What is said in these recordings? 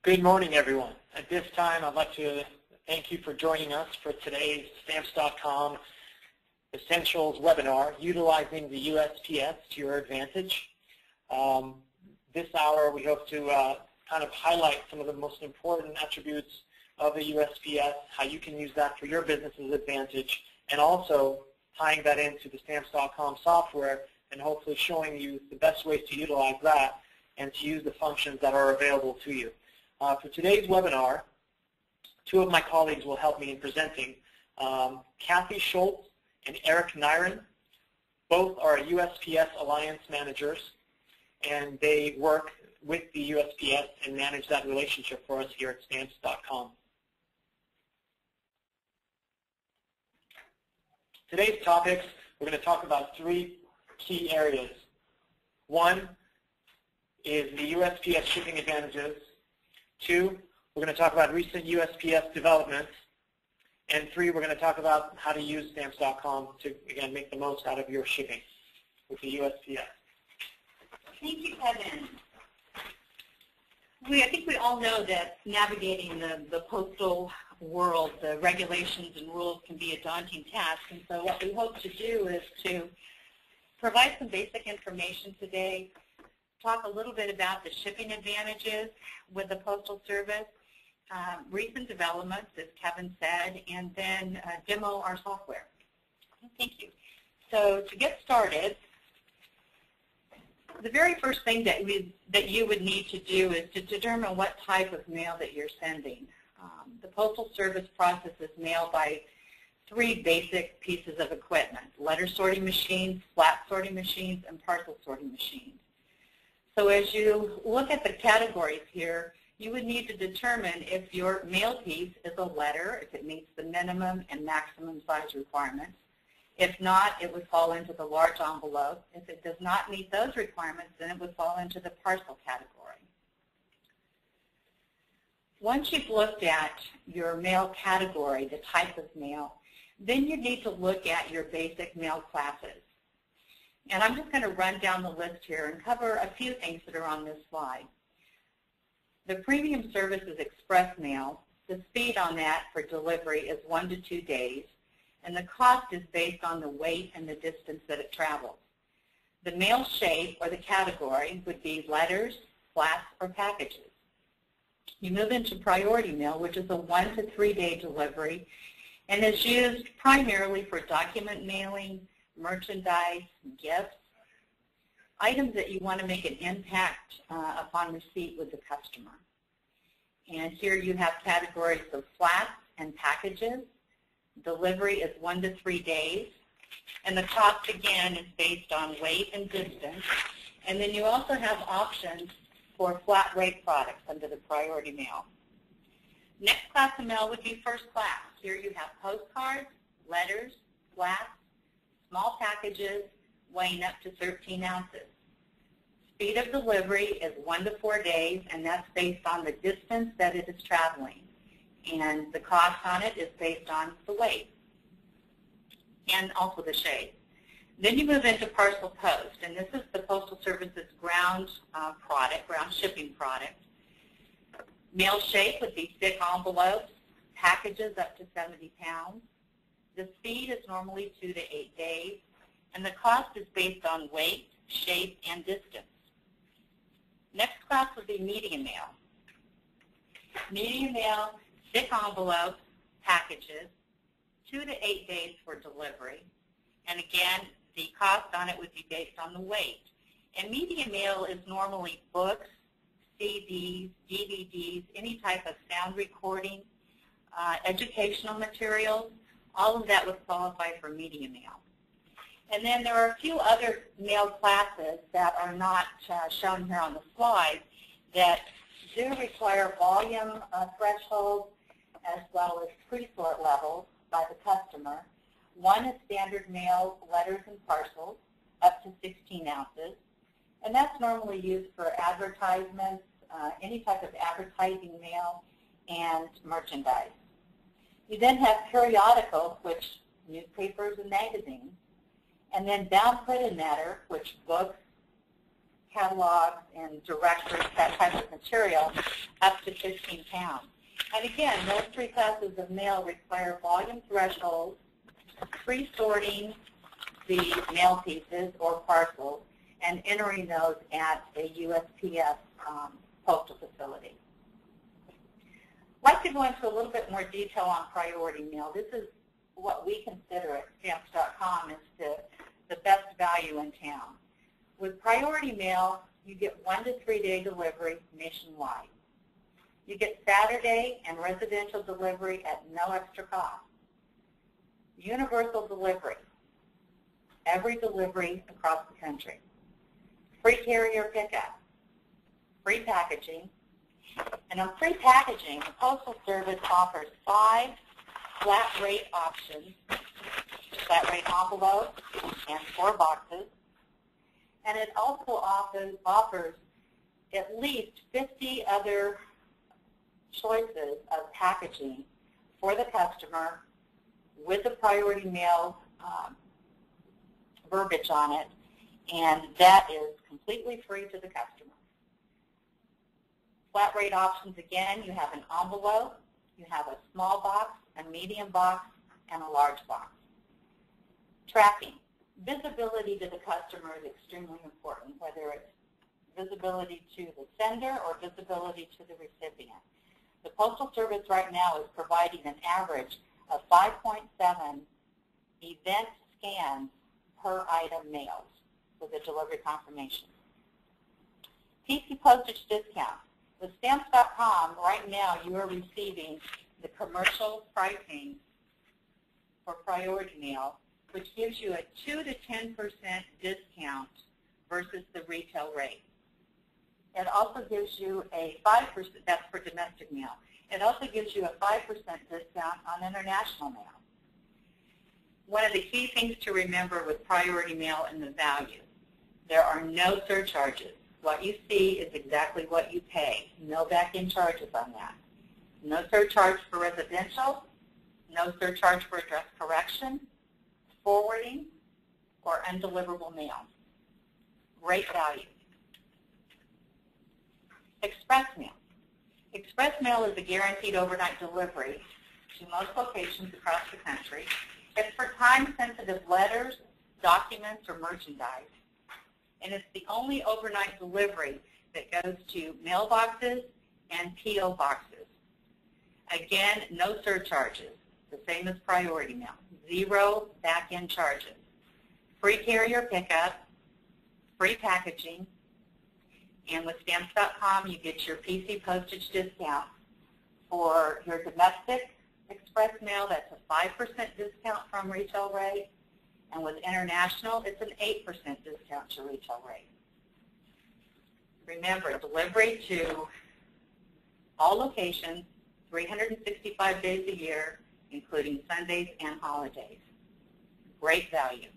Good morning, everyone. At this time, I'd like to thank you for joining us for today's Stamps.com Essentials webinar, utilizing the USPS to your advantage. This hour, we hope to kind of highlight some of the most important attributes of the USPS, how you can use that for your business's advantage, and also tying that into the Stamps.com software and hopefully showing you the best ways to utilize that and to use the functions that are available to you. For today's webinar, two of my colleagues will help me in presenting. Kathy Schultz and Eric Nyren, both are USPS Alliance managers, and they work with the USPS and manage that relationship for us here at Stamps.com. Today's topics, we're going to talk about three key areas. One is the USPS shipping advantages. Two, we're going to talk about recent USPS developments. And three, we're going to talk about how to use Stamps.com to, again, make the most out of your shipping with the USPS. Thank you, Kevin. I think we all know that navigating the postal world, the regulations and rules can be a daunting task. And so what we hope to do is to provide some basic information today, talk a little bit about the shipping advantages with the Postal Service, recent developments, as Kevin said, and then demo our software. Thank you. So to get started, the very first thing that you would need to do is to determine what type of mail that you're sending. The Postal Service processes mail by three basic pieces of equipment: letter sorting machines, flat sorting machines, and parcel sorting machines. So as you look at the categories here, you would need to determine if your mail piece is a letter, if it meets the minimum and maximum size requirements. If not, it would fall into the large envelope. If it does not meet those requirements, then it would fall into the parcel category. Once you've looked at your mail category, the type of mail, then you need to look at your basic mail classes. And I'm just going to run down the list here and cover a few things that are on this slide. The premium service is express mail. The speed on that for delivery is 1 to 2 days, and the cost is based on the weight and the distance that it travels. The mail shape or the category would be letters, flats, or packages. You move into priority mail, which is a 1 to 3 day delivery, and is used primarily for document mailing, merchandise, gifts, items that you want to make an impact upon receipt with the customer. And here you have categories of flats and packages. Delivery is 1 to 3 days, and the cost again is based on weight and distance. And then you also have options for flat rate products under the priority mail. Next class of mail would be first class. Here you have postcards, letters, flats, small packages weighing up to 13 ounces. Speed of delivery is 1 to 4 days, and that's based on the distance that it is traveling. And the cost on it is based on the weight and also the shape. Then you move into parcel post, and this is the Postal Service's ground shipping product. Mail shape would be thick envelopes, packages up to 70 pounds. The speed is normally 2 to 8 days, and the cost is based on weight, shape, and distance. Next class would be medium mail. Medium mail, thick envelopes, packages, 2 to 8 days for delivery. And again, the cost on it would be based on the weight. And medium mail is normally books, CDs, DVDs, any type of sound recording, educational materials. All of that would qualify for medium mail. And then there are a few other mail classes that are not shown here on the slide that do require volume thresholds as well as pre-sort levels by the customer. One is standard mail, letters and parcels, up to 16 ounces. And that's normally used for advertisements, any type of advertising mail, and merchandise. You then have periodicals, which newspapers and magazines, and then bound printed matter, which books, catalogs and directories, that type of material, up to 15 pounds. And again, those three classes of mail require volume thresholds, pre-sorting the mail pieces or parcels, and entering those at a USPS postal facility. I'd like to go into a little bit more detail on priority mail. This is what we consider at Stamps.com is the best value in town. With priority mail, you get 1 to 3 day delivery nationwide. You get Saturday and residential delivery at no extra cost. Universal delivery, every delivery across the country. Free carrier pickup, free packaging. And on free packaging, the Postal Service offers 5 flat rate options, flat rate envelopes and 4 boxes. And it also offers at least 50 other choices of packaging for the customer with the priority mail verbiage on it, and that is completely free to the customer. Flat rate options, again, you have an envelope, you have a small box, a medium box, and a large box. Tracking. Visibility to the customer is extremely important, whether it's visibility to the sender or visibility to the recipient. The Postal Service right now is providing an average of 5.7 event scans per item mailed with a delivery confirmation. PC postage discount. With Stamps.com, right now you are receiving the commercial pricing for priority mail, which gives you a 2 to 10% discount versus the retail rate. It also gives you a 5%, that's for domestic mail. It also gives you a 5% discount on international mail. One of the key things to remember with priority mail and the value, there are no surcharges. What you see is exactly what you pay. No back-end charges on that. No surcharge for residential, no surcharge for address correction, forwarding, or undeliverable mail. Great value. Express mail. Express mail is a guaranteed overnight delivery to most locations across the country. It's for time-sensitive letters, documents, or merchandise. And it's the only overnight delivery that goes to mailboxes and P.O. boxes. Again, no surcharges, the same as priority mail. 0 back-end charges. Free carrier pickup, free packaging, and with Stamps.com you get your PC postage discount. For your domestic express mail, that's a 5% discount from retail rate, and with international, it's an 8% discount to retail rate. Remember, delivery to all locations, 365 days a year, including Sundays and holidays. Great value.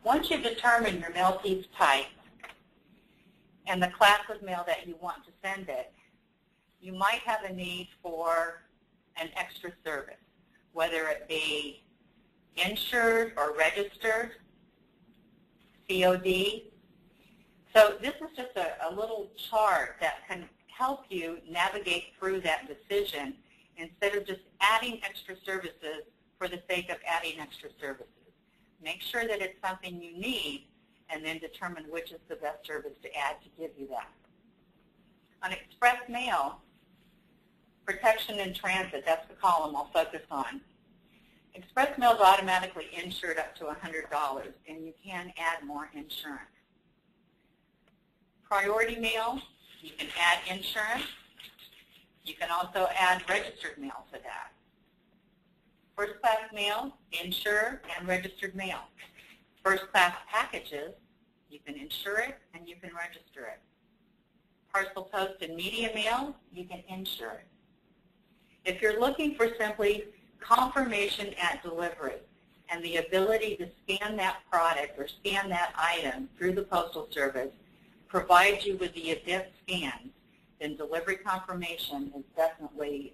Once you've determined your mail piece type and the class of mail that you want to send it, you might have a need for an extra service, whether it be insured or registered, COD. So this is just a little chart that can help you navigate through that decision instead of just adding extra services for the sake of adding extra services. Make sure that it's something you need and then determine which is the best service to add to give you that. On express mail, protection in transit, that's the column I'll focus on. Express mail is automatically insured up to $100, and you can add more insurance. Priority mail, you can add insurance. You can also add registered mail to that. First class mail, insure and registered mail. First class packages, you can insure it and you can register it. Parcel post and media mail, you can insure it. If you're looking for simply confirmation at delivery and the ability to scan that product or scan that item through the Postal Service provides you with the event scans, then delivery confirmation is definitely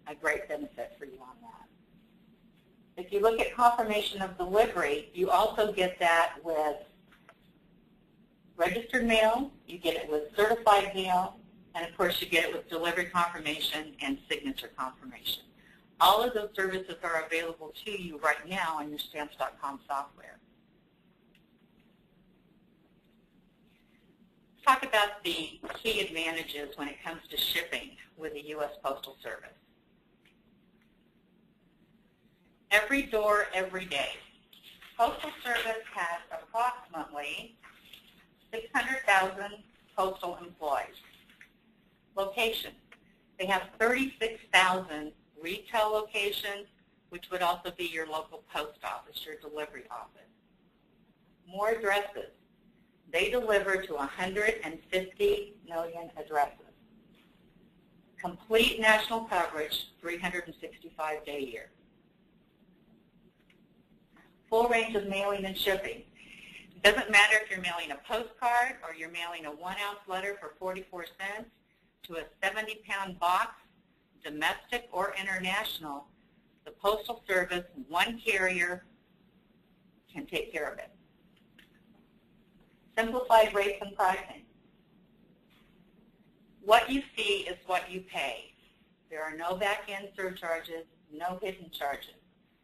a great benefit for you on that. If you look at confirmation of delivery, you also get that with registered mail, you get it with certified mail, and of course you get it with delivery confirmation and signature confirmation. All of those services are available to you right now on your Stamps.com software. Let's talk about the key advantages when it comes to shipping with the U.S. Postal Service. Every door, every day. Postal Service has approximately 600,000 postal employees. Location. They have 36,000 retail locations, which would also be your local post office, your delivery office. More addresses. They deliver to 150 million addresses. Complete national coverage, 365-day year. Full range of mailing and shipping. It doesn't matter if you're mailing a postcard or you're mailing a 1-ounce letter for 44 cents to a 70-pound box, domestic or international, the Postal Service, one carrier, can take care of it. Simplified rates and pricing. What you see is what you pay. There are no back-end surcharges, no hidden charges.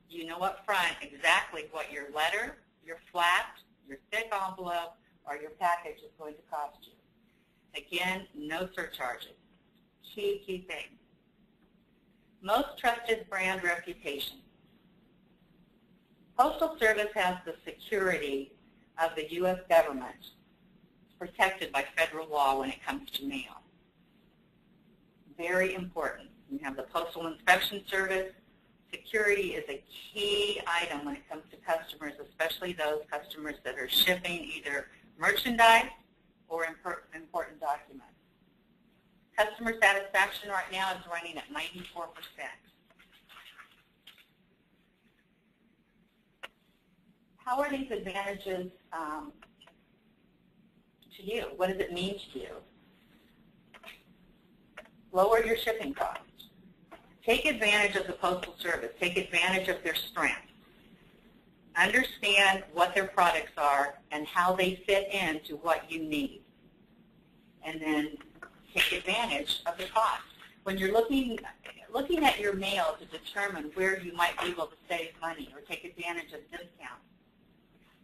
You know up front exactly what your letter, your flat, your thick envelope, or your package is going to cost you. Again, no surcharges. Key thing. Most trusted brand reputation. Postal Service has the security of the U.S. government. It's protected by federal law when it comes to mail. Very important. You have the Postal Inspection Service. Security is a key item when it comes to customers, especially those customers that are shipping either merchandise or important documents. Customer satisfaction right now is running at 94%. How are these advantages to you? What does it mean to you? Lower your shipping costs. Take advantage of the Postal Service. Take advantage of their strengths. Understand what their products are and how they fit into what you need. And then take advantage of the cost. When you're looking at your mail to determine where you might be able to save money or take advantage of discounts,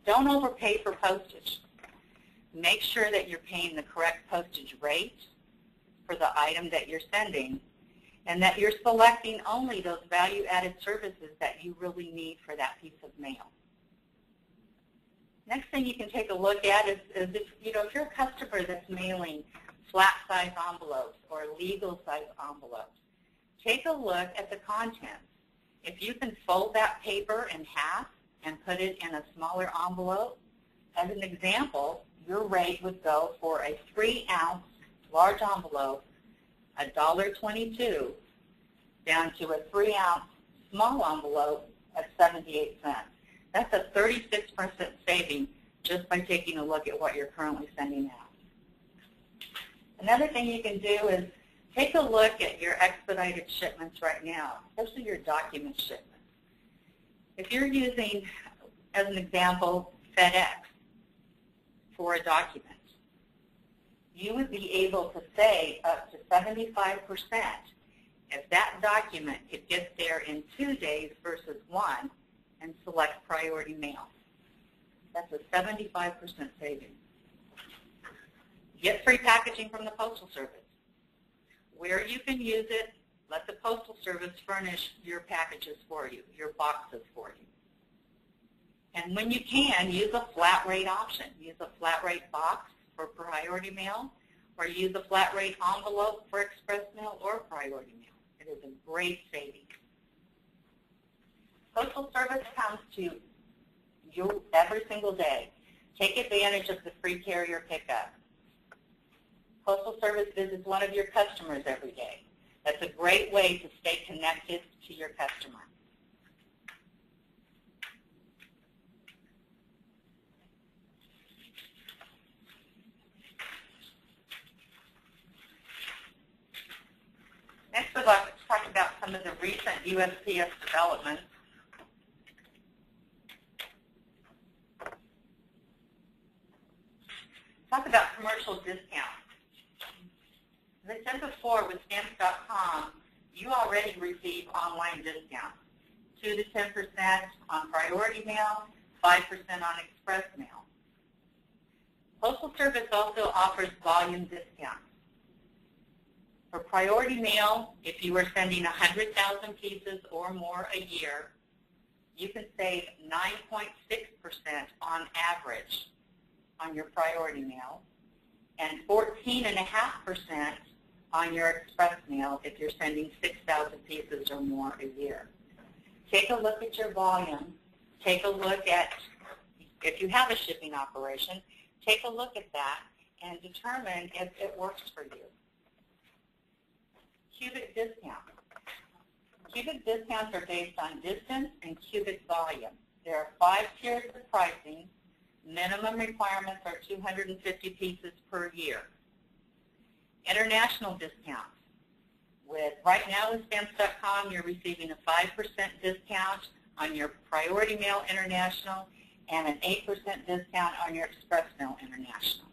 don't overpay for postage. Make sure that you're paying the correct postage rate for the item that you're sending, and that you're selecting only those value-added services that you really need for that piece of mail. Next thing you can take a look at is if you're a customer that's mailing flat-size envelopes or legal-size envelopes, take a look at the contents. If you can fold that paper in half and put it in a smaller envelope, as an example, your rate would go for a 3-ounce large envelope, $1.22, down to a 3-ounce small envelope at 78 cents. That's a 36% saving just by taking a look at what you're currently sending out. Another thing you can do is take a look at your expedited shipments right now, especially your document shipments. If you're using, as an example, FedEx for a document, you would be able to save up to 75% if that document could get there in 2 days versus 1 and select priority mail. That's a 75% saving. Get free packaging from the Postal Service. Where you can use it, let the Postal Service furnish your packages for you, your boxes for you. And when you can, use a flat rate option. Use a flat rate box for priority mail, or use a flat rate envelope for express mail or priority mail. It is a great saving. Postal Service comes to you every single day. Take advantage of the free carrier pickup. Postal Service visits one of your customers every day. That's a great way to stay connected to your customer. Next, I'd like to talk about some of the recent USPS developments. Talk about commercial discounts. As I said before, with Stamps.com, you already receive online discounts, 2 to 10% on priority mail, 5% on express mail. Postal Service also offers volume discounts. For priority mail, if you are sending 100,000 pieces or more a year, you can save 9.6% on average on your priority mail and 14.5% on your express mail if you're sending 6,000 pieces or more a year. Take a look at your volume. Take a look at, if you have a shipping operation, take a look at that and determine if it works for you. Cubic discount. Cubic discounts are based on distance and cubic volume. There are 5 tiers of pricing. Minimum requirements are 250 pieces per year. International discounts. Right now with Stamps.com, you're receiving a 5% discount on your priority mail international and an 8% discount on your express mail international.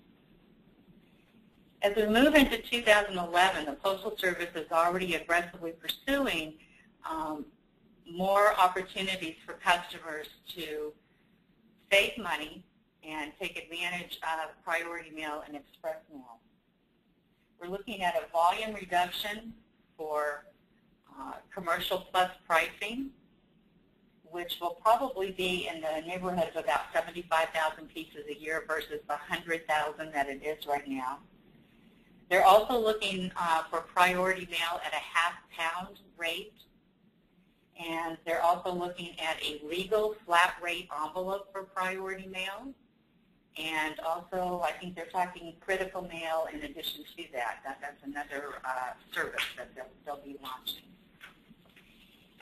As we move into 2011, the Postal Service is already aggressively pursuing more opportunities for customers to save money and take advantage of priority mail and express mail. We're looking at a volume reduction for commercial plus pricing, which will probably be in the neighborhood of about 75,000 pieces a year versus the 100,000 that it is right now. They're also looking for priority mail at a half-pound rate, and they're also looking at a legal flat rate envelope for priority mail, and also I think they're talking critical mail in addition to that. That's another service that they'll be launching.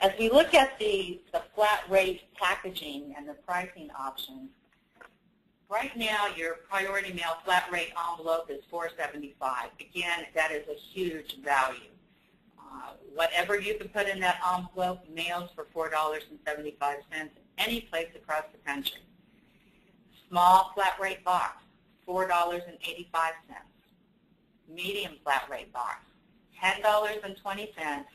As we look at the flat rate packaging and the pricing options, right now your priority mail flat rate envelope is $4.75. Again, that is a huge value. Whatever you can put in that envelope mails for $4.75 any place across the country. Small flat rate box, $4.85. Medium flat rate box, $10.20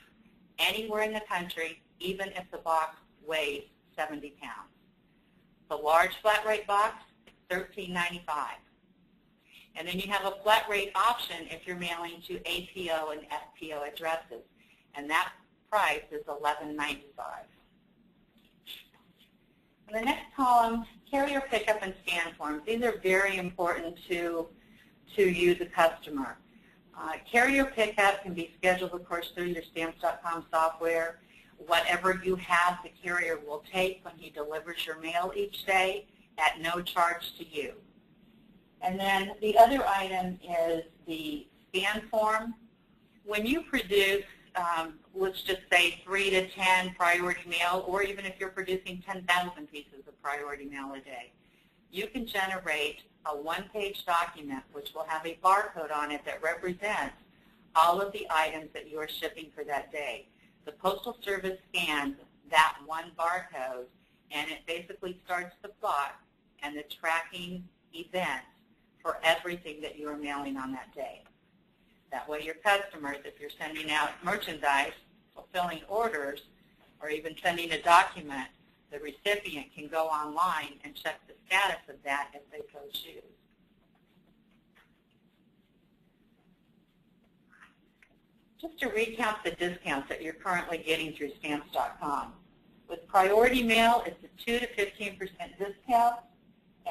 anywhere in the country, even if the box weighs 70 pounds. The large flat rate box, $13.95. And then you have a flat rate option if you're mailing to APO and FPO addresses, and that price is $11.95. In the next column, carrier pickup and scan forms. These are very important to you, the customer. Carrier pickup can be scheduled, of course, through your Stamps.com software. Whatever you have, the carrier will take when he delivers your mail each day at no charge to you. And then the other item is the scan form. When you produce, let's just say 3 to 10 priority mail, or even if you're producing 10,000 pieces of priority mail a day, you can generate a one-page document which will have a barcode on it that represents all of the items that you are shipping for that day. The Postal Service scans that one barcode, and it basically starts the clock and the tracking event for everything that you are mailing on that day. That way your customers, if you're sending out merchandise, fulfilling orders, or even sending a document, the recipient can go online and check the status of that if they so choose. Just to recount the discounts that you're currently getting through Stamps.com. With priority mail, it's a 2 to 15% discount,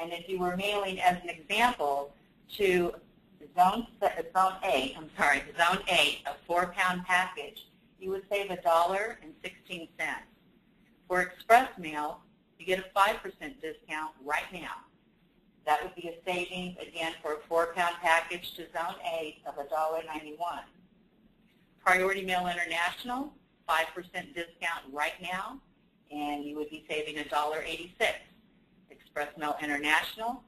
and if you were mailing, as an example, to Zone 8, a 4-pound package, you would save $1.16. For express mail, you get a 5% discount right now. That would be a savings, again, for a 4-pound package to Zone 8 of $1.91. Priority Mail International, 5% discount right now, and you would be saving $1.86. Express Mail International,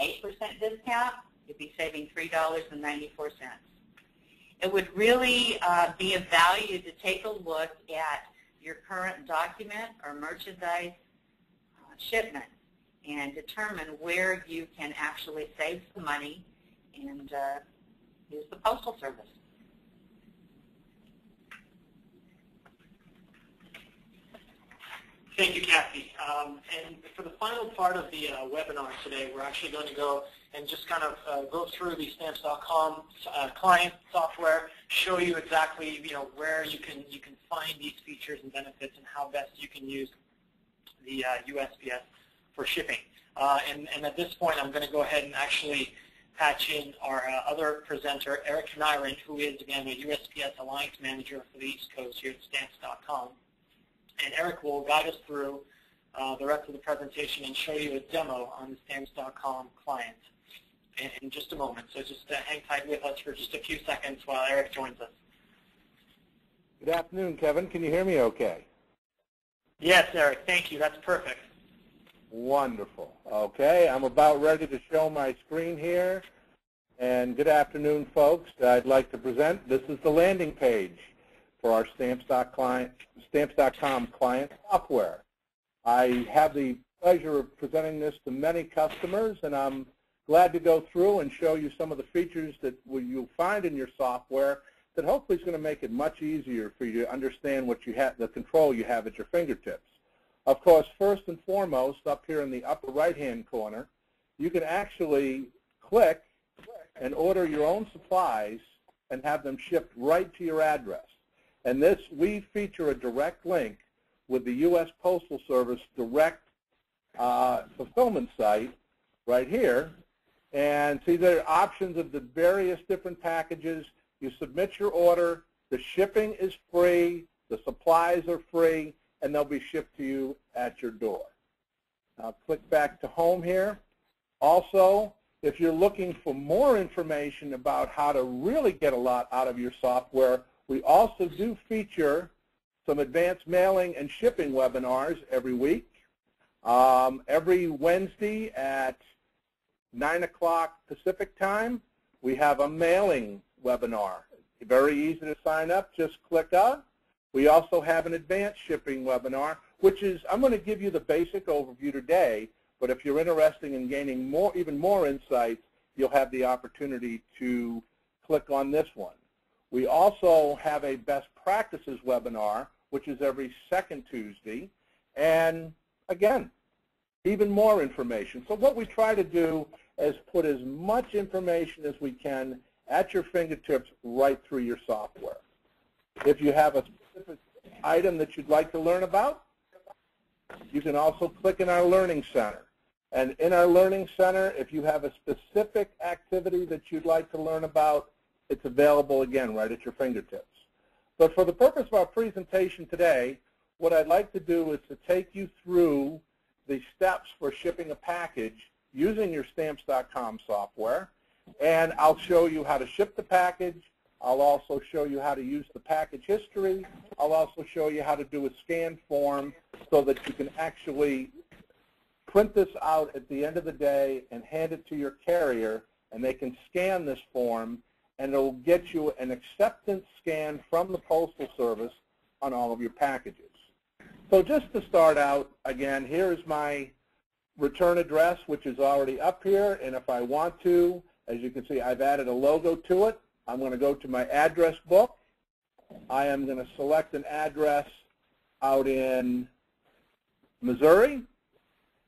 8% discount, you'd be saving $3.94. It would really be of value to take a look at your current document or merchandise shipment and determine where you can actually save some money and use the Postal Service. Thank you, Kathy. And for the final part of the webinar today, we're actually going to go and just kind of go through the Stamps.com client software, show you exactly where you can find these features and benefits and how best you can use the USPS for shipping. And at this point, I'm going to go ahead and actually patch in our other presenter, Irene, who is, again, a USPS Alliance Manager for the East Coast here at Stamps.com. And Eric will guide us through the rest of the presentation and show you a demo on the Stamps.com client in just a moment. So just hang tight with us for just a few seconds while Eric joins us. Good afternoon, Kevin. Can you hear me okay? Yes, Eric. Thank you. That's perfect. Wonderful. Okay, I'm about ready to show my screen here. And good afternoon, folks. I'd like to present, this is the landing page for our Stamps.com client software. I have the pleasure of presenting this to many customers, and I'm glad to go through and show you some of the features that you'll find in your software that hopefully is going to make it much easier for you to understand what you have, the control you have at your fingertips. Of course, first and foremost, up here in the upper right-hand corner, you can actually click and order your own supplies and have them shipped right to your address. And this, we feature a direct link with the U.S. Postal Service direct fulfillment site right here. And see, there are options of the various different packages. You submit your order, the shipping is free, the supplies are free, and they'll be shipped to you at your door. I'll click back to home here. Also, if you're looking for more information about how to really get a lot out of your software, we also do feature some advanced mailing and shipping webinars every week. Every Wednesday at 9 o'clock Pacific time, we have a mailing webinar. Very easy to sign up. Just click on. We also have an advanced shipping webinar, which is, I'm going to give you the basic overview today, but if you're interested in gaining even more insights, you'll have the opportunity to click on this one. We also have a best practices webinar, which is every second Tuesday, and again, even more information. So what we try to do is put as much information as we can at your fingertips right through your software. If you have a specific item that you'd like to learn about, you can also click in our Learning Center. And in our Learning Center, if you have a specific activity that you'd like to learn about, it's available again right at your fingertips. But for the purpose of our presentation today, what I'd like to do is to take you through the steps for shipping a package using your Stamps.com software. And I'll show you how to ship the package. I'll also show you how to use the package history. I'll also show you how to do a scan form so that you can actually print this out at the end of the day and hand it to your carrier, and they can scan this form, and it will get you an acceptance scan from the Postal Service on all of your packages. So just to start out, again, here is my return address, which is already up here, and if I want to, as you can see, I've added a logo to it. I'm going to go to my address book. I am going to select an address out in Missouri.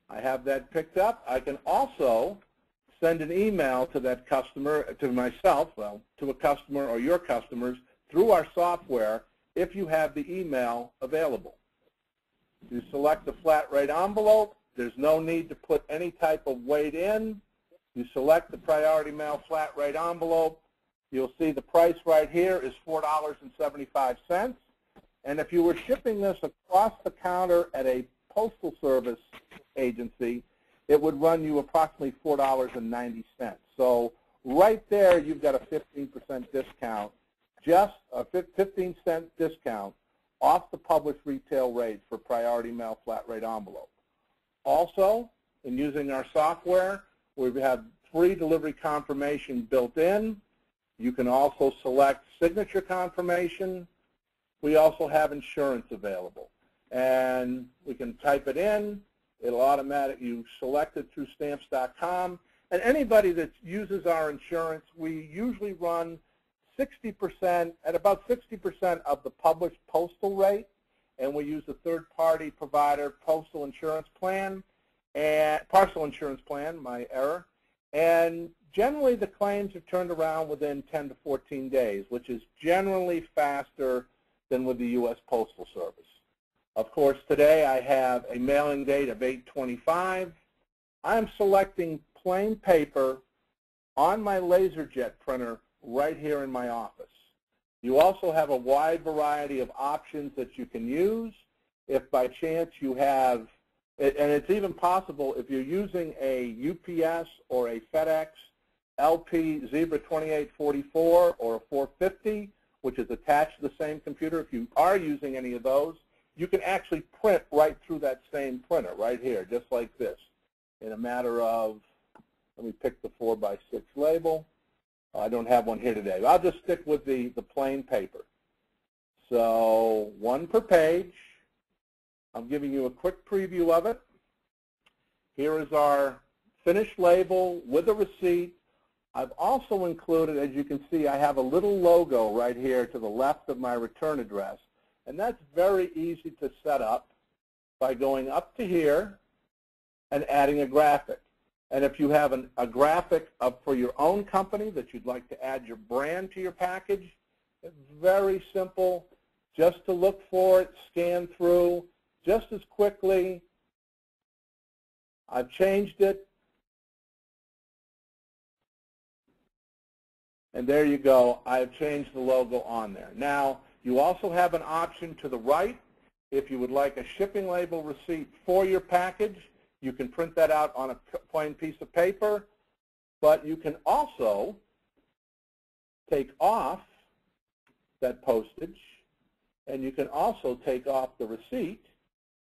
I have that picked up. I can also send an email to that customer, to myself, well, to a customer or your customers through our software if you have the email available. You select the flat rate envelope. There's no need to put any type of weight in. You select the priority mail flat rate envelope. You'll see the price right here is $4.75. And if you were shipping this across the counter at a Postal Service agency, it would run you approximately $4.90. So right there, you've got a 15% discount, just a 15-cent discount off the published retail rate for priority mail flat rate envelope. Also, in using our software, we have free delivery confirmation built in. You can also select signature confirmation. We also have insurance available. And we can type it in, It'll you select it through Stamps.com. And anybody that uses our insurance, we usually run 60%, at about 60% of the published postal rate, and we use a third-party provider postal insurance plan, and parcel insurance plan, my error. And generally the claims are turned around within 10 to 14 days, which is generally faster than with the U.S. Postal Service. Of course, today I have a mailing date of 8/25. I'm selecting plain paper on my LaserJet printer right here in my office. You also have a wide variety of options that you can use. If by chance you have, and it's even possible if you're using a UPS or a FedEx LP Zebra 2844 or a 450, which is attached to the same computer, if you are using any of those, you can actually print right through that same printer right here, just like this, in a matter of, let me pick the 4x6 label. I don't have one here today. I'll just stick with the plain paper. So 1 per page. I'm giving you a quick preview of it. Here is our finished label with a receipt. I've also included, as you can see, I have a little logo right here to the left of my return address. And that's very easy to set up by going up to here and adding a graphic. And if you have a graphic for your own company that you'd like to add your brand to your package, it's very simple. Just to look for it, scan through just as quickly. I've changed it. And there you go. I've changed the logo on there. Now, you also have an option to the right. If you would like a shipping label receipt for your package, you can print that out on a plain piece of paper, but you can also take off that postage, and you can also take off the receipt,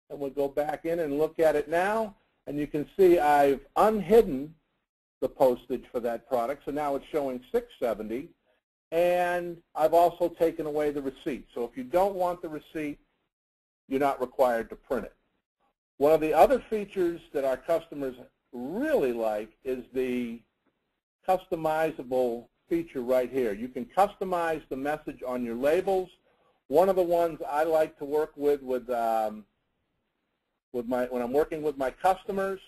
and we'll go back in and look at it now, and you can see I've unhidden the postage for that product, so now it's showing $6.70, and I've also taken away the receipt. So if you don't want the receipt, you're not required to print it. One of the other features that our customers really like is the customizable feature right here. You can customize the message on your labels. One of the ones I like to work with when I'm working with my customers,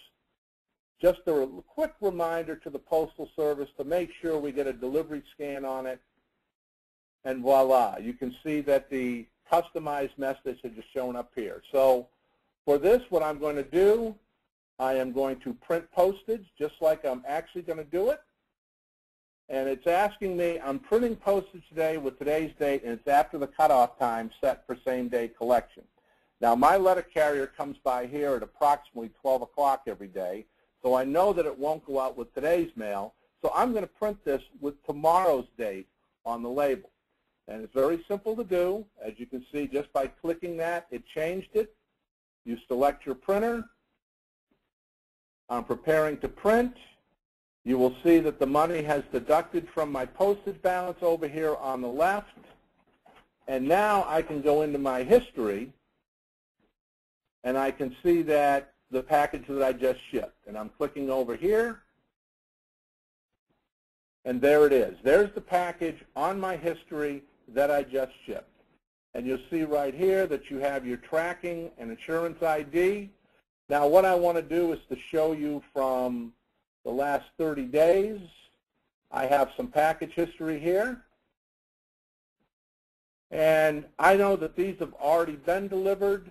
just a quick reminder to the Postal Service to make sure we get a delivery scan on it, and voila, you can see that the customized message is just shown up here. So for this, what I'm going to do, I am going to print postage just like I'm actually going to do it. And it's asking me, I'm printing postage today with today's date, and it's after the cutoff time set for same-day collection. Now, my letter carrier comes by here at approximately 12 o'clock every day, so I know that it won't go out with today's mail, so I'm going to print this with tomorrow's date on the label. And it's very simple to do. As you can see, just by clicking that, it changed it. You select your printer. I'm preparing to print. You will see that the money has deducted from my postage balance over here on the left. And now I can go into my history, and I can see that the package that I just shipped. And I'm clicking over here, and there it is. There's the package on my history that I just shipped. And you'll see right here that you have your tracking and insurance ID. Now what I want to do is to show you from the last 30 days. I have some package history here. And I know that these have already been delivered.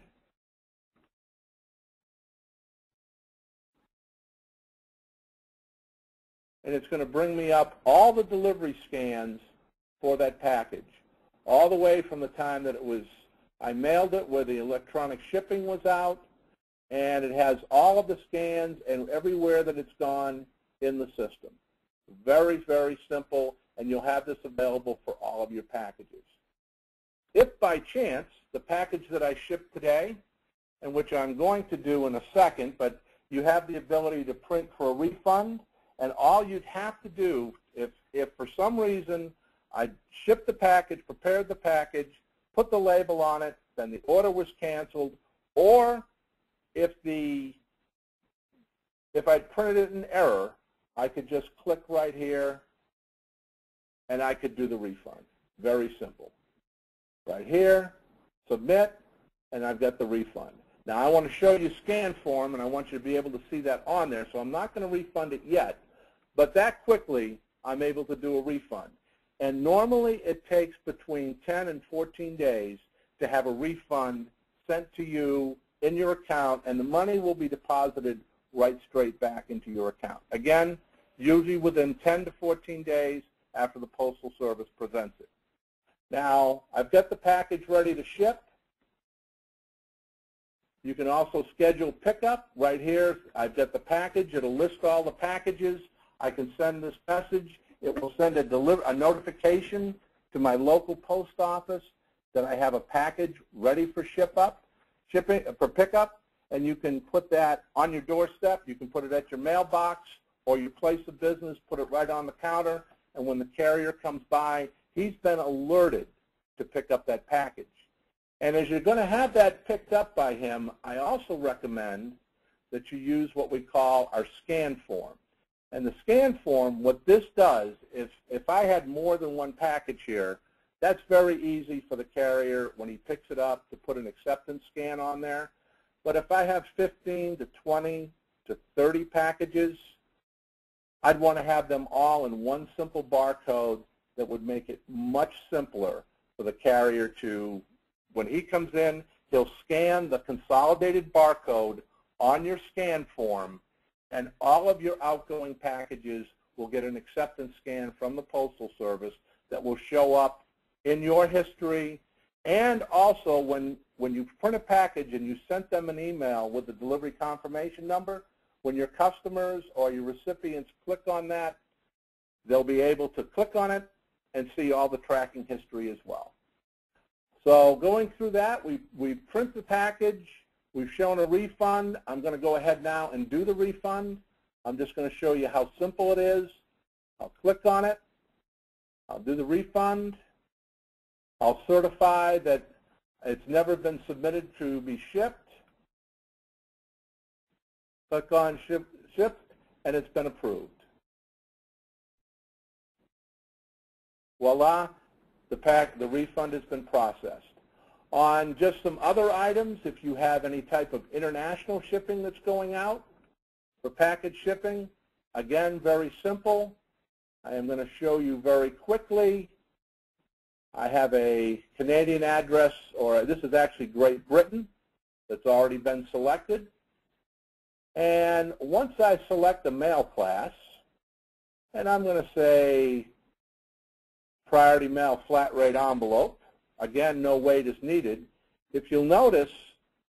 And it's going to bring me up all the delivery scans for that package, all the way from the time that I mailed it, where the electronic shipping was out, and it has all of the scans and everywhere that it's gone in the system. Very, very simple, and you'll have this available for all of your packages. If by chance the package that I shipped today, and which I'm going to do in a second, but you have the ability to print for a refund, and all you'd have to do, if for some reason I shipped the package, prepared the package, put the label on it, then the order was canceled, or if the if I printed it in error, I could just click right here, and I could do the refund. Very simple. Right here, submit, and I've got the refund. Now, I want to show you scan form, and I want you to be able to see that on there, so I'm not going to refund it yet. But that quickly, I'm able to do a refund. And normally, it takes between 10 and 14 days to have a refund sent to you in your account, and the money will be deposited right straight back into your account. Again, usually within 10 to 14 days after the Postal Service presents it. Now, I've got the package ready to ship. You can also schedule pickup right here. I've got the package. It'll list all the packages. I can send this message. It will send a notification to my local post office that I have a package ready for for pickup, and you can put that on your doorstep. You can put it at your mailbox or your place of business, put it right on the counter, and when the carrier comes by, he's been alerted to pick up that package. And as you're going to have that picked up by him, I also recommend that you use what we call our scan form. And the scan form, what this does is if I had more than one package here, that's very easy for the carrier when he picks it up to put an acceptance scan on there. But if I have 15 to 20 to 30 packages, I'd want to have them all in one simple barcode that would make it much simpler for the carrier to, when he comes in, he'll scan the consolidated barcode on your scan form, and all of your outgoing packages will get an acceptance scan from the Postal Service that will show up in your history. And also, when you print a package and you sent them an email with the delivery confirmation number, when your customers or your recipients click on that, they'll be able to click on it and see all the tracking history as well. So going through that, we print the package. We've shown a refund. I'm going to go ahead now and do the refund. I'm just going to show you how simple it is. I'll click on it. I'll do the refund. I'll certify that it's never been submitted to be shipped. Click on ship, and it's been approved. Voila, the refund has been processed. On just some other items, if you have any type of international shipping that's going out for package shipping, again, very simple. I am going to show you very quickly. I have a Canadian address, or this is actually Great Britain, that's already been selected. And once I select the mail class, and I'm going to say priority mail flat rate envelope, again, no weight is needed. If you'll notice,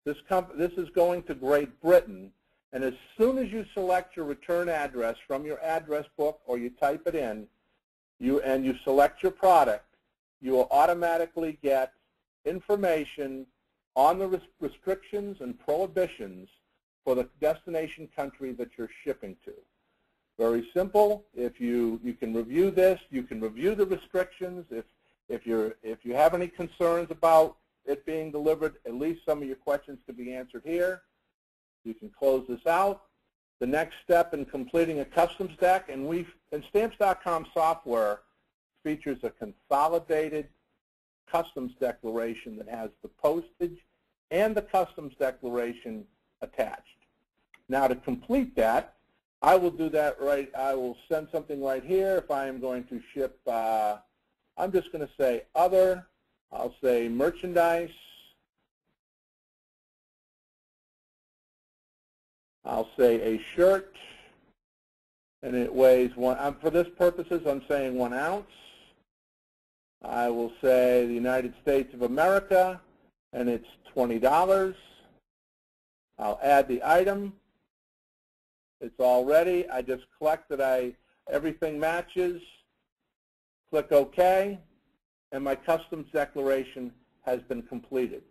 this is going to Great Britain, and as soon as you select your return address from your address book or you type it in, and you select your product, you will automatically get information on the restrictions and prohibitions for the destination country that you're shipping to. Very simple. If you can review this, you can review the restrictions. If you have any concerns about it being delivered, at least some of your questions could be answered here. You can close this out. The next step in completing a customs deck, and Stamps.com software features a consolidated customs declaration that has the postage and the customs declaration attached. Now, to complete that, I will do that right. I will send something right here. If I am going to ship, I'm just going to say other. I'll say merchandise. I'll say a shirt, and it weighs for this purposes, I'm saying 1 ounce. I will say the United States of America, and it's $20. I'll add the item. It's all ready. I just collect that everything matches. Click OK, and my customs declaration has been completed.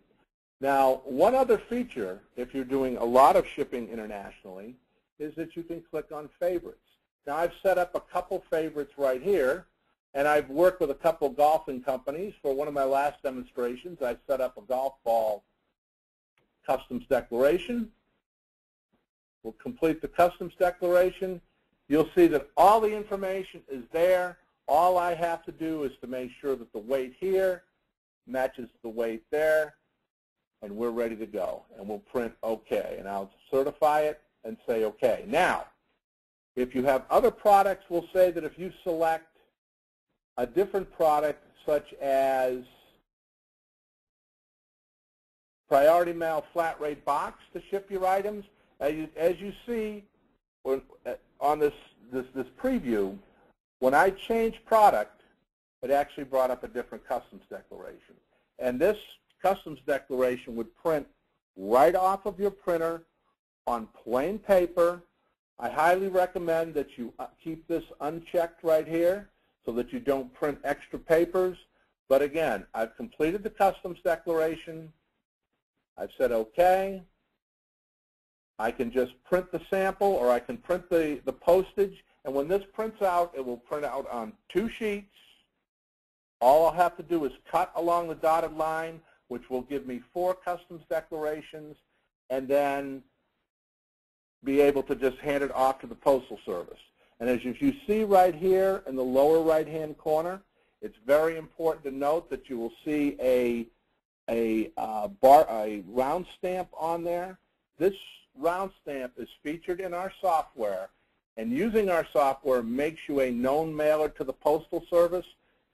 Now, one other feature, if you're doing a lot of shipping internationally, is that you can click on favorites. Now, I've set up a couple favorites right here, and I've worked with a couple golfing companies. For one of my last demonstrations, I set up a golf ball customs declaration. We'll complete the customs declaration. You'll see that all the information is there. All I have to do is to make sure that the weight here matches the weight there, and we're ready to go. And we'll print OK, and I'll certify it and say OK. Now, if you have other products, we'll say that if you select a different product, such as priority mail flat rate box to ship your items, as you see on this preview, when I changed product, it actually brought up a different customs declaration. And this customs declaration would print right off of your printer on plain paper. I highly recommend that you keep this unchecked right here so that you don't print extra papers. But again, I've completed the customs declaration. I've said OK. I can just print the sample, or I can print the postage. And when this prints out, it will print out on 2 sheets. All I'll have to do is cut along the dotted line, which will give me 4 customs declarations, and then be able to just hand it off to the Postal Service. And as you see right here in the lower right-hand corner, it's very important to note that you will see a round stamp on there. This round stamp is featured in our software, and using our software makes you a known mailer to the Postal Service,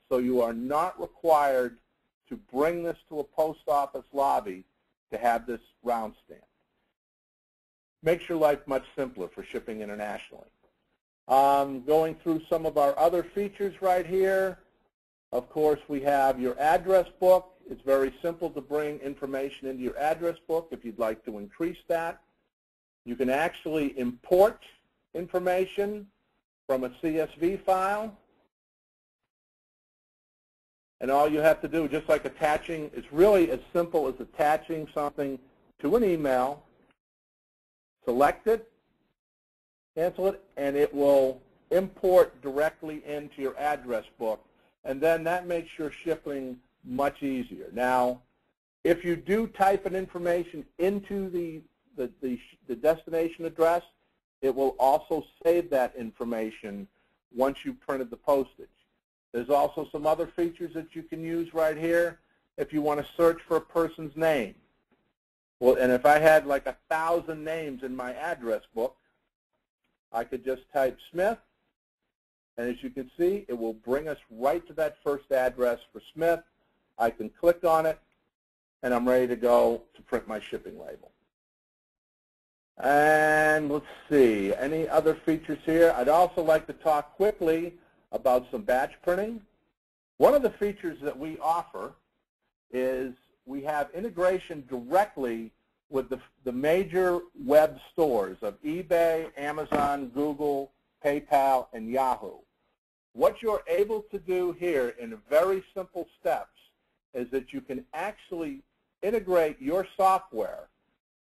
so you are not required to bring this to a post office lobby to have this round stamp. Makes your life much simpler for shipping internationally. Going through some of our other features right here, of course, we have your address book. It's very simple to bring information into your address book if you'd like to increase that. You can actually import information from a CSV file. And all you have to do, just like attaching, it's really as simple as attaching something to an email, select it, cancel it, and it will import directly into your address book. And then that makes your shipping much easier. Now, if you do type an information into the destination address, it will also save that information once you've printed the postage. There's also some other features that you can use right here if you want to search for a person's name. Well, and if I had like 1,000 names in my address book, I could just type Smith, and as you can see, it will bring us right to that first address for Smith. I can click on it, and I'm ready to go to print my shipping label. And let's see, any other features here? I'd also like to talk quickly about some batch printing. One of the features that we offer is we have integration directly with the major web stores of eBay, Amazon, Google, PayPal, and Yahoo. What you're able to do here in very simple steps is that you can actually integrate your software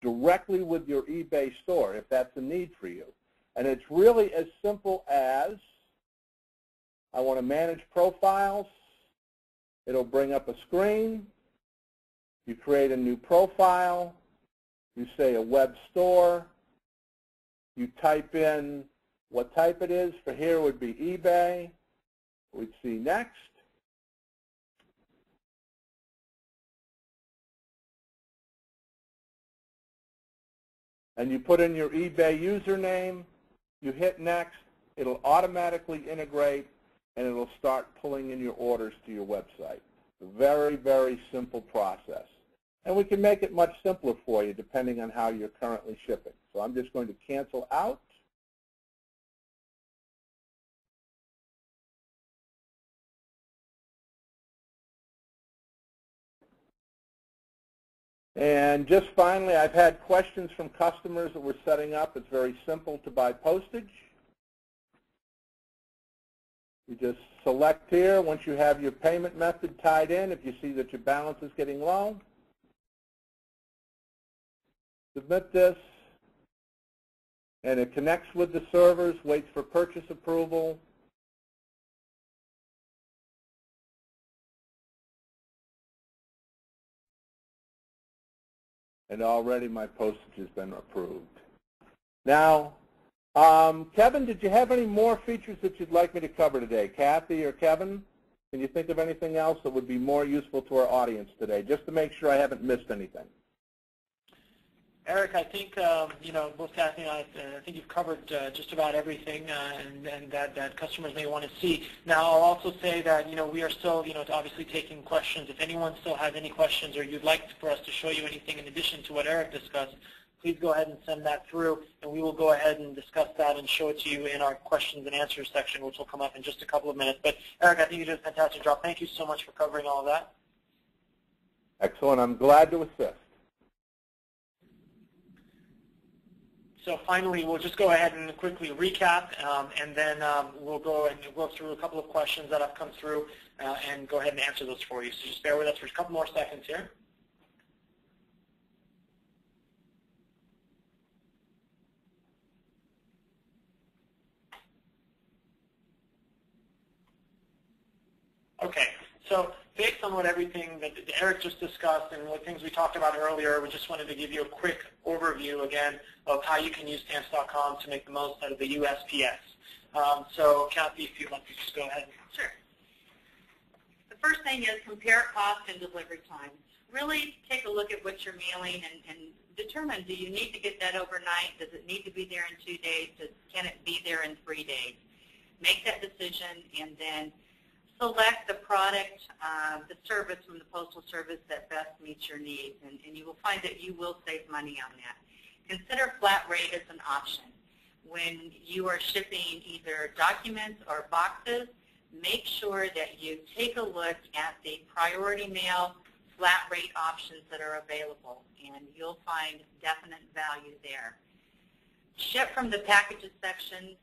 directly with your eBay store if that's a need for you. And it's really as simple as, I want to manage profiles. It'll bring up a screen. You create a new profile. You say a web store. You type in what type it is. For here would be eBay. We'd see next. And you put in your eBay username. You hit next. It'll automatically integrate, and it'll start pulling in your orders to your website. Very, very simple process. And we can make it much simpler for you depending on how you're currently shipping. So I'm just going to cancel out. And just finally, I've had questions from customers that we're setting up. It's very simple to buy postage. You just select here once you have your payment method tied in. If you see that your balance is getting low, submit this, and it connects with the servers, waits for purchase approval. And already my postage has been approved. Now, Kevin, did you have any more features that you'd like me to cover today? Kathy or Kevin, can you think of anything else that would be more useful to our audience today, just to make sure I haven't missed anything? Eric, I think, both Kathy and I think you've covered just about everything and that customers may want to see. Now, I'll also say that, we are still, obviously taking questions. If anyone still has any questions or you'd like for us to show you anything in addition to what Eric discussed, please go ahead and send that through, and we will go ahead and discuss that and show it to you in our questions and answers section, which will come up in just a couple of minutes. But, Eric, I think you did a fantastic job. Thank you so much for covering all of that. Excellent. I'm glad to assist. So finally, we'll just go ahead and quickly recap, and then we'll go through a couple of questions that have come through and go ahead and answer those for you. So just bear with us for a couple more seconds here. Okay, so based on what everything that Eric just discussed and what things we talked about earlier, we just wanted to give you a quick overview again of how you can use Stamps.com to make the most out of the USPS. So Kathy, if you'd like to just go ahead. Sure. The first thing is compare cost and delivery time. Really take a look at what you're mailing and determine, do you need to get that overnight? Does it need to be there in 2 days? Can it be there in 3 days? Make that decision and then select the product, the service from the Postal Service that best meets your needs, and you will find that you will save money on that. Consider flat rate as an option. When you are shipping either documents or boxes, make sure that you take a look at the priority mail flat rate options that are available, and you'll find definite value there. Ship from the packages section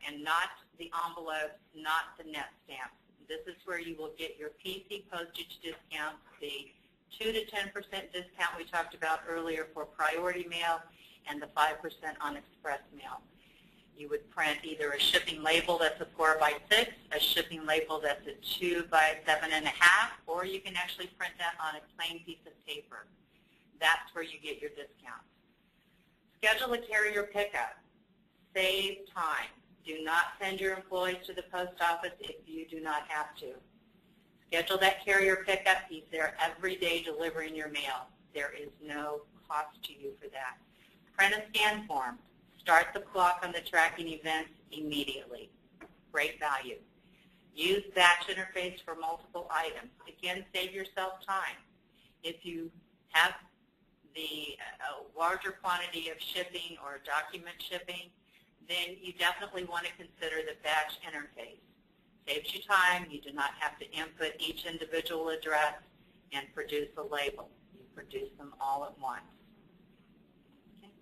and not the envelopes, not the net stamps. This is where you will get your PC postage discounts, the 2 to 10% discount we talked about earlier for priority mail, and the 5% on express mail. You would print either a shipping label that's a 4 by 6, a shipping label that's a 2 by 7.5, or you can actually print that on a plain piece of paper. That's where you get your discounts. Schedule a carrier pickup. Save time. Do not send your employees to the post office if you do not have to. Schedule that carrier pickup. He's there every day delivering your mail. There is no cost to you for that. Print a scan form. Start the clock on the tracking events immediately. Great value. Use batch interface for multiple items. Again, save yourself time. If you have the larger quantity of shipping or document shipping, then you definitely want to consider the batch interface. Saves you time. You do not have to input each individual address and produce a label. You produce them all at once. Okay.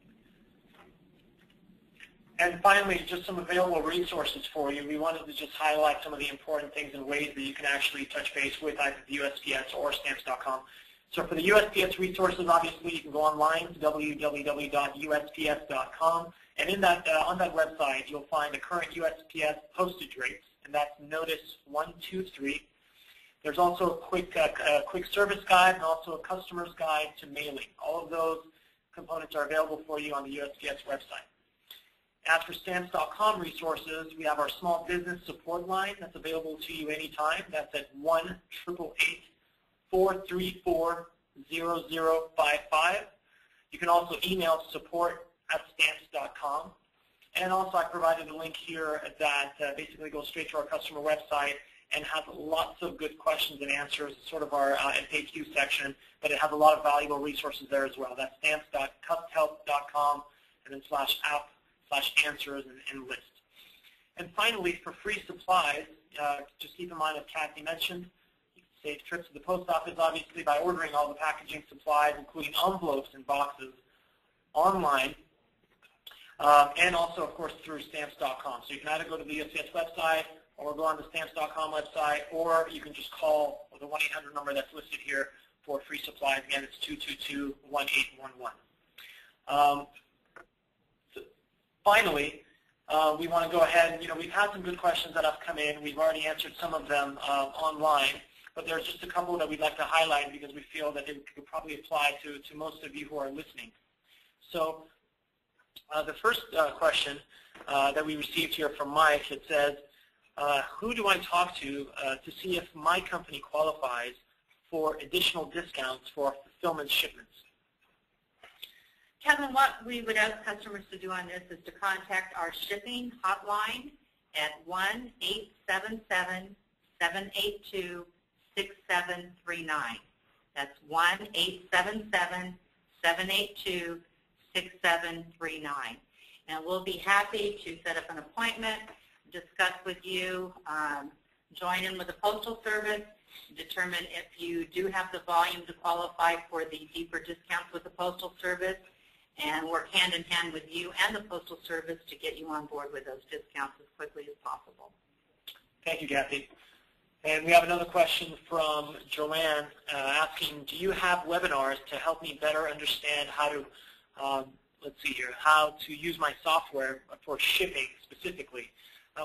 And finally, just some available resources for you. We wanted to just highlight some of the important things and ways that you can actually touch base with either the USPS or Stamps.com. So for the USPS resources, obviously, you can go online to www.usps.com. And in that, on that website, you'll find the current USPS postage rates, and that's Notice 123. There's also a quick service guide and also a customer's guide to mailing. All of those components are available for you on the USPS website. As for Stamps.com resources, we have our small business support line that's available to you anytime. That's at 1-888-434-0055. You can also email support@Stamps.com. And also I provided a link here that basically goes straight to our customer website and has lots of good questions and answers. It's sort of our FAQ section, but it has a lot of valuable resources there as well. That's stamps.custhelp.com and then /app/answers and list. And finally, for free supplies, just keep in mind, as Kathy mentioned, you can save trips to the post office, obviously, by ordering all the packaging supplies, including envelopes and boxes, online, and also, of course, through Stamps.com. So you can either go to the USPS website or go on the Stamps.com website, or you can just call the 1-800 number that's listed here for free supplies. Again, it's 222-1811. Finally, we want to go ahead and, we've had some good questions that have come in. We've already answered some of them online, but there's just a couple that we'd like to highlight because we feel that they could probably apply to most of you who are listening. So The first question that we received here from Mike, it says, who do I talk to see if my company qualifies for additional discounts for fulfillment shipments? Kevin, what we would ask customers to do on this is to contact our shipping hotline at 1-877-782-6739. That's 1-877-782-6739. And we'll be happy to set up an appointment, discuss with you, join in with the Postal Service, determine if you do have the volume to qualify for the deeper discounts with the Postal Service, and work hand in hand with you and the Postal Service to get you on board with those discounts as quickly as possible. Thank you, Kathy. And we have another question from Joanne asking, do you have webinars to help me better understand how to, let's see here, how to use my software for shipping specifically?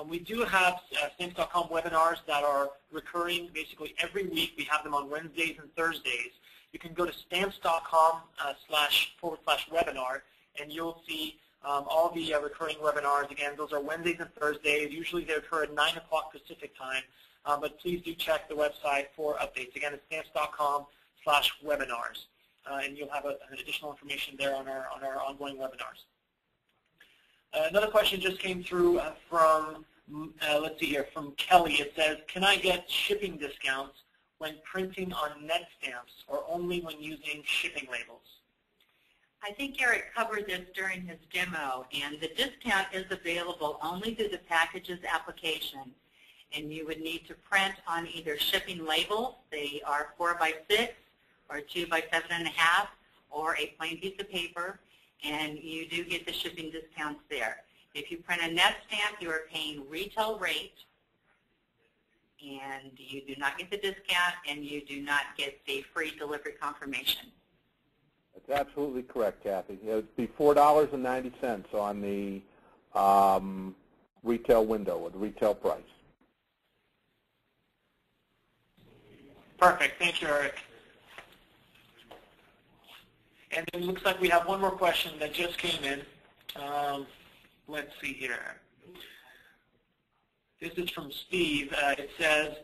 We do have Stamps.com webinars that are recurring basically every week. We have them on Wednesdays and Thursdays. You can go to Stamps.com//webinar, and you'll see all the recurring webinars. Again, those are Wednesdays and Thursdays. Usually they occur at 9 o'clock Pacific time, but please do check the website for updates. Again, it's Stamps.com/webinars, and you'll have additional information there on our ongoing webinars. Another question just came through from, let's see here, from Kelly. It says, can I get shipping discounts when printing on net stamps or only when using shipping labels? I think Eric covered this during his demo, and the discount is available only through the packages application. And you would need to print on either shipping labels, they are 4x6 or 2x7.5, or a plain piece of paper, and you do get the shipping discounts there. If you print a net stamp, you are paying retail rate, and you do not get the discount, and you do not get the free delivery confirmation. That's absolutely correct, Kathy. It would be $4.90 on the retail window or the retail price. Perfect. Thank you, Eric. And it looks like we have one more question that just came in. Let's see here. This is from Steve. It says,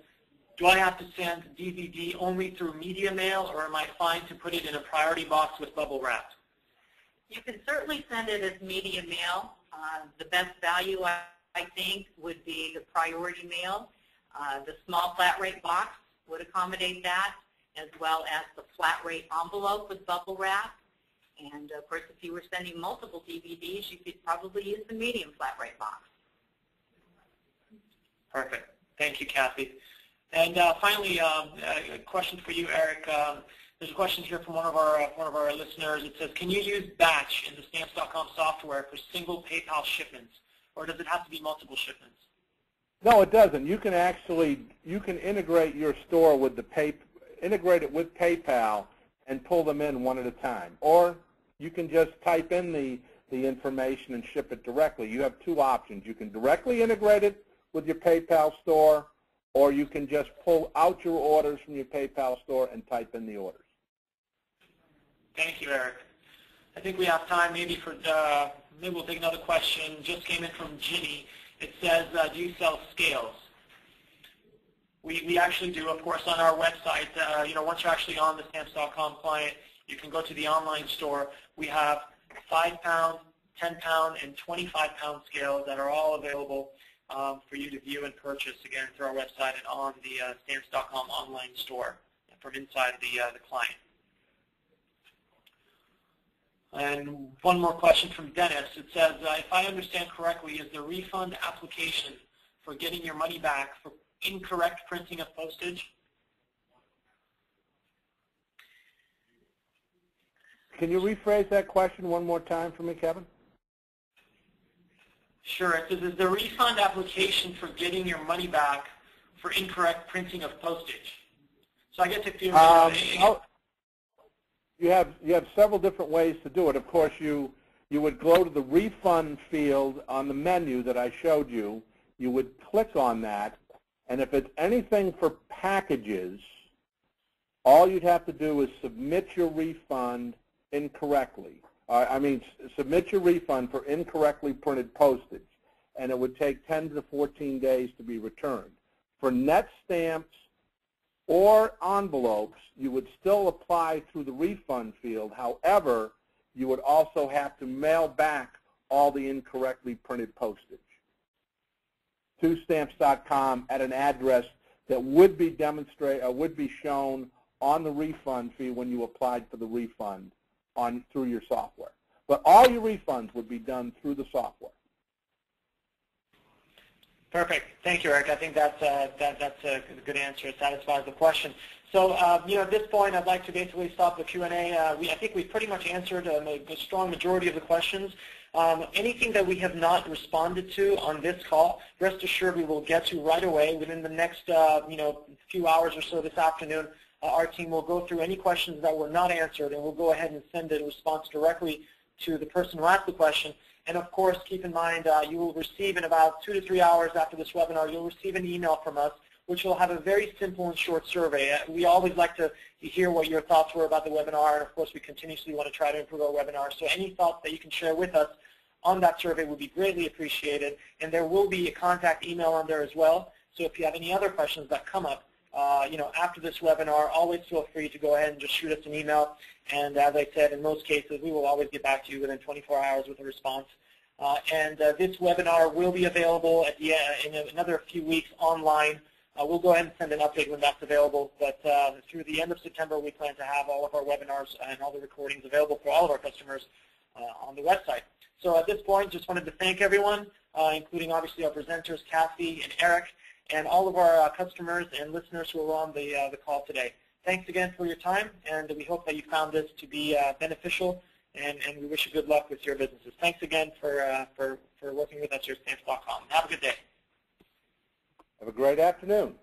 do I have to send DVD only through media mail, or am I fine to put it in a priority box with bubble wrap? You can certainly send it as media mail. The best value, I think, would be the priority mail. The small flat rate box would accommodate that, as well as the flat rate envelope with bubble wrap. And of course, if you were sending multiple DVDs, you could probably use the medium flat rate box. Perfect. Thank you, Kathy. And finally, a question for you, Eric. There's a question here from one of our listeners. It says, can you use batch in the Stamps.com software for single PayPal shipments, or does it have to be multiple shipments? No, it doesn't. You can integrate your store with integrate it with PayPal and pull them in one at a time. Or you can just type in the information and ship it directly. You have two options. You can directly integrate it with your PayPal store, or you can just pull out your orders from your PayPal store and type in the orders. Thank you, Eric. I think we have time maybe we'll take another question. Just came in from Ginny. It says, do you sell scales? We actually do, of course, on our website. Once you're actually on the Stamps.com client, you can go to the online store. We have 5-pound, 10-pound, and 25-pound scales that are all available for you to view and purchase, again, through our website and on the Stamps.com online store from inside the client. And one more question from Dennis. It says, if I understand correctly, is the refund application for getting your money back for incorrect printing of postage? Can you rephrase that question one more time for me, Kevin? Sure. It says, is the refund application for getting your money back for incorrect printing of postage? So I guess if you you have several different ways to do it. Of course, you would go to the refund field on the menu that I showed you. You would click on that, and if it's anything for packages, all you'd have to do is submit your refund incorrectly. Submit your refund for incorrectly printed postage, and it would take 10 to 14 days to be returned. For net stamps or envelopes, you would still apply through the refund field. However, you would also have to mail back all the incorrectly printed postage to Stamps.com at an address that would be shown on the refund fee when you applied for the refund through your software. But all your refunds would be done through the software. Perfect. Thank you, Eric. I think that's a good answer. It satisfies the question. So, at this point, I'd like to basically stop the Q&A. I think we pretty much answered a strong majority of the questions. Anything that we have not responded to on this call, rest assured we will get to right away within the next few hours or so this afternoon. Our team will go through any questions that were not answered, and we'll go ahead and send a response directly to the person who asked the question. And of course, keep in mind, you will receive in about 2 to 3 hours after this webinar, you'll receive an email from us, which will have a very simple and short survey. We always like to hear what your thoughts were about the webinar, and of course, we continuously want to try to improve our webinar. So any thoughts that you can share with us on that survey would be greatly appreciated. And there will be a contact email on there as well. So if you have any other questions that come up, after this webinar, always feel free to go ahead and just shoot us an email. And as I said, in most cases, we will always get back to you within 24 hours with a response. This webinar will be available in another few weeks online. We'll go ahead and send an update when that's available. But through the end of September, we plan to have all of our webinars and all the recordings available for all of our customers on the website. So at this point, just wanted to thank everyone, including obviously our presenters, Kathy and Eric, and all of our customers and listeners who are on the call today. Thanks again for your time, and we hope that you found this to be beneficial, and we wish you good luck with your businesses. Thanks again for working with us here at Stamps.com. Have a good day. Have a great afternoon.